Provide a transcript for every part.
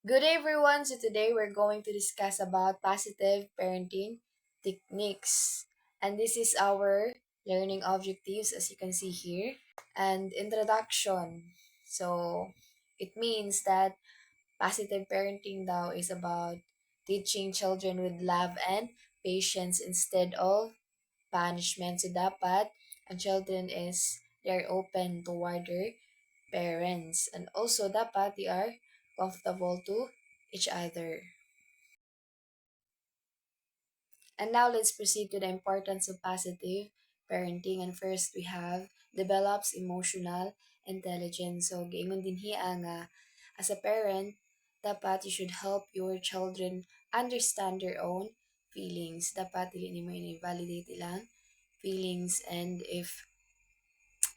Good day everyone. So today we're going to discuss about positive parenting techniques. And this is our learning objectives as you can see here. And introduction. So it means that positive parenting daw is about teaching children with love and patience instead of punishment. So dapat ang children is they're open toward their parents, and also dapat they are comfortable to each other. And now let's proceed to the importance of positive parenting. And first we have develops emotional intelligence. So giingon din hiya nga as a parent, dapat you should help your children understand their own feelings. Dapat dili nimo i-validate ilang feelings, and if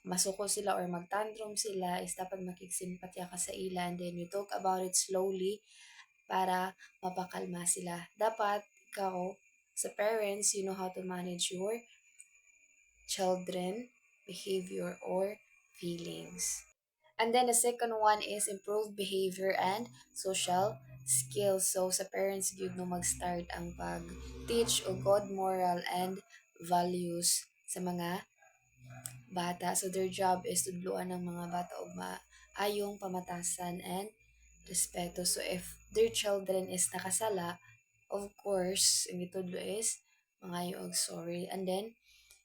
masuko sila or magtantrum sila is dapat makigsimpatya ka sa ila, and then you talk about it slowly para mapakalma sila. Dapat ikaw sa parents, you know how to manage your children behavior or feelings. And then the second one is improved behavior and social skills. So sa parents gyud no mag-start ang pag-teach og good moral and values sa mga bata. So their job is tudloan ng mga bata og maayong pamatasan and respeto. So if their children is nakasala, of course, ang gitudlo is mangayo og sorry. And then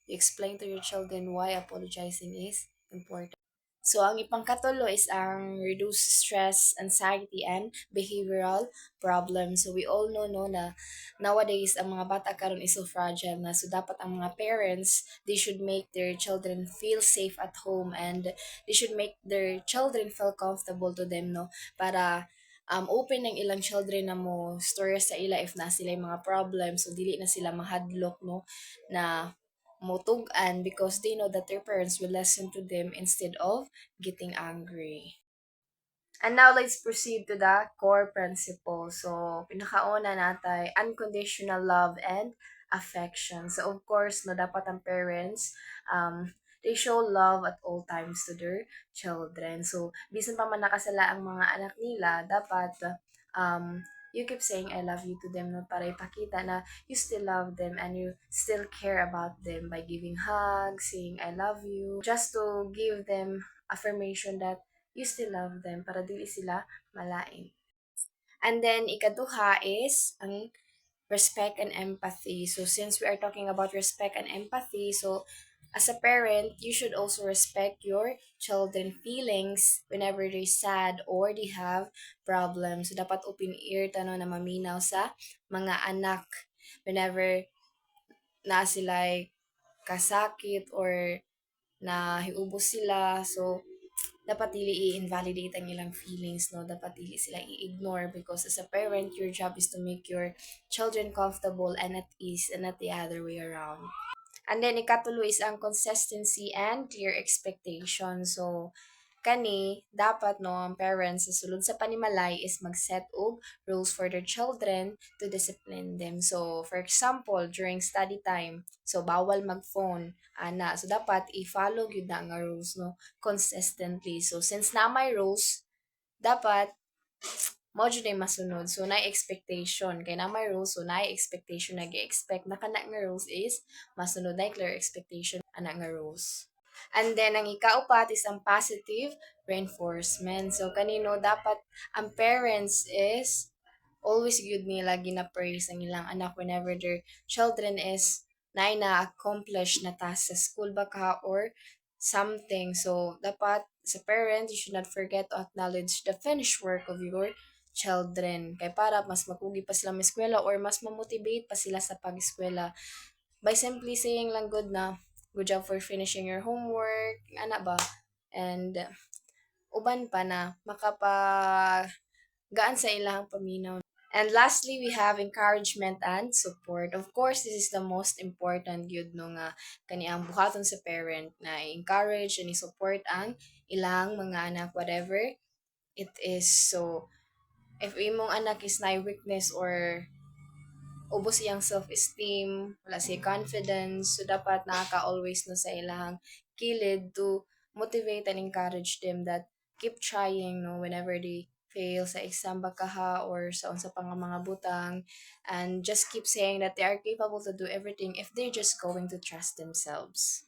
you explain to your children why apologizing is important. So, ang ipangkatulo is ang reduce stress, anxiety, and behavioral problems. So, we all know no na nowadays ang mga bata karon is so fragile na, so dapat ang mga parents, they should make their children feel safe at home, and they should make their children feel comfortable to them, no, para open ng ilang children na mo story sa ila if na sila yung mga problems, so dili na sila mahadlok, no, na motugan because they know that their parents will listen to them instead of getting angry. And now let's proceed to the core principle. So, pinakauna natay unconditional love and affection. So, of course, no, dapat ang parents, they show love at all times to their children. So, bisan pa man nakasala ang mga anak nila, dapat you keep saying I love you to them, no, para ipakita na you still love them and you still care about them by giving hugs, saying I love you, just to give them affirmation that you still love them para dili sila malain. And then ikaduha is ang respect and empathy. So since we are talking about respect and empathy, so as a parent, you should also respect your children feelings whenever they're sad or they have problems. So dapat open ear tano na maminaw sa mga anak whenever na sila kasakit or na hiubos sila. So dapat dili i-invalidate ang ilang feelings, no, dapat dili sila i-ignore, because as a parent your job is to make your children comfortable and at ease, and not the other way around. And then ikatulo is ang consistency and clear expectation. So kani dapat no ang parents sa sulod sa panimalay is mag-set og rules for their children to discipline them. So for example, during study time, so bawal mag-phone ana. So dapat i-follow gyud na nga rules, no, consistently. So since na may rules, dapat mo jud ay masunod. So na expectation kay na may rules, so na expectation na gi-expect na kana nga rules is masunod, na clear expectation ana nga rules. And then ang ikaupat is ang positive reinforcement. So kanino dapat ang parents is always good nila gina-praise ang ilang anak whenever their children is na accomplish na task sa school baka or something. So dapat sa parents, you should not forget to acknowledge the finished work of your children. Kay para mas mapugi pa sila sa eskwela or mas mamotivate pa sila sa pag-eskwela by simply saying lang good na good job for finishing your homework, ana ba? And uban pa na makapagaan sa ilang paminaw. And lastly, we have encouragement and support. Of course, this is the most important gyud no nga kaniang buhaton sa parent na encourage and support ang ilang mga anak whatever it is. So, if imong anak is na weakness or ubos iyang self-esteem, wala siya confidence, so dapat nakaka-always no sa ilang kilid to motivate and encourage them that keep trying, no, whenever they fail sa exam ba kaha or sa unsa pa nga mga butang, and just keep saying that they are capable to do everything if they're just going to trust themselves.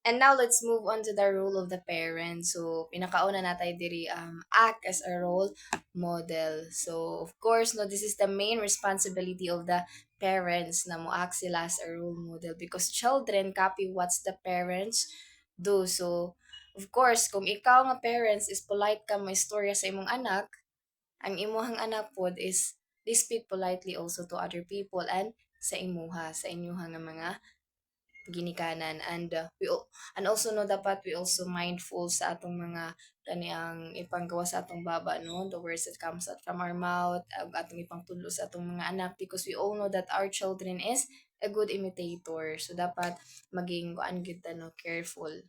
And now let's move on to the role of the parent. So, pinakauna natin diri act as a role model. So, of course, no, this is the main responsibility of the parents na mo act sila as a role model because children copy what's the parents do. So, of course, kung ikaw nga parents is polite ka mo istorya sa imong anak, ang imuhang anak pod is they speak politely also to other people and sa imuha, sa inyuha nga mga ginikanan, and also no dapat we also mindful sa atong mga kaniyang ipanggawa sa atong baba, no, the words that comes out from our mouth, atong ipangtudlo sa atong mga anak because we all know that our children is a good imitator, so dapat maging kuan gyud ta, no, careful.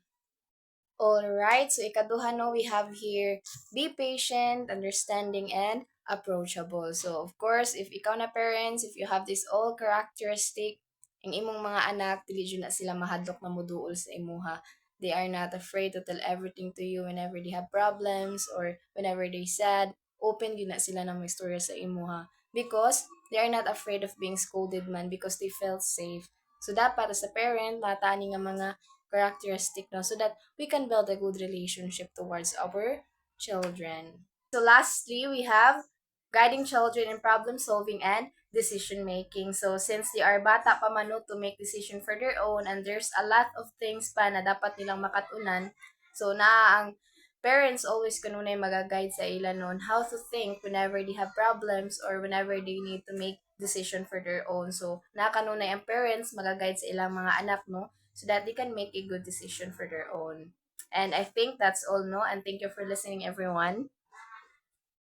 Alright, so ikaduha no, we have here, be patient, understanding, and approachable. So, of course, if ikaw na parents, if you have this all characteristic, ang imong mga anak, dili jud na sila mahadlok na muduol sa imuha. They are not afraid to tell everything to you whenever they have problems or whenever they sad. Open yun na sila ng mga istorya sa imuha. Because they are not afraid of being scolded man because they felt safe. So, dapat as a parent, matani nga mga characteristic no, so that we can build a good relationship towards our children. So lastly, we have guiding children in problem solving and decision making. So since they are bata pa man no, to make decision for their own, and there's a lot of things pa na dapat nilang makatunan. So na ang parents always kanunay magaguide sa ila on how to think whenever they have problems or whenever they need to make decision for their own. So na kanunay ang parents magaguide sa ilang mga anak no, so that they can make a good decision for their own. And I think that's all, no? And thank you for listening, everyone.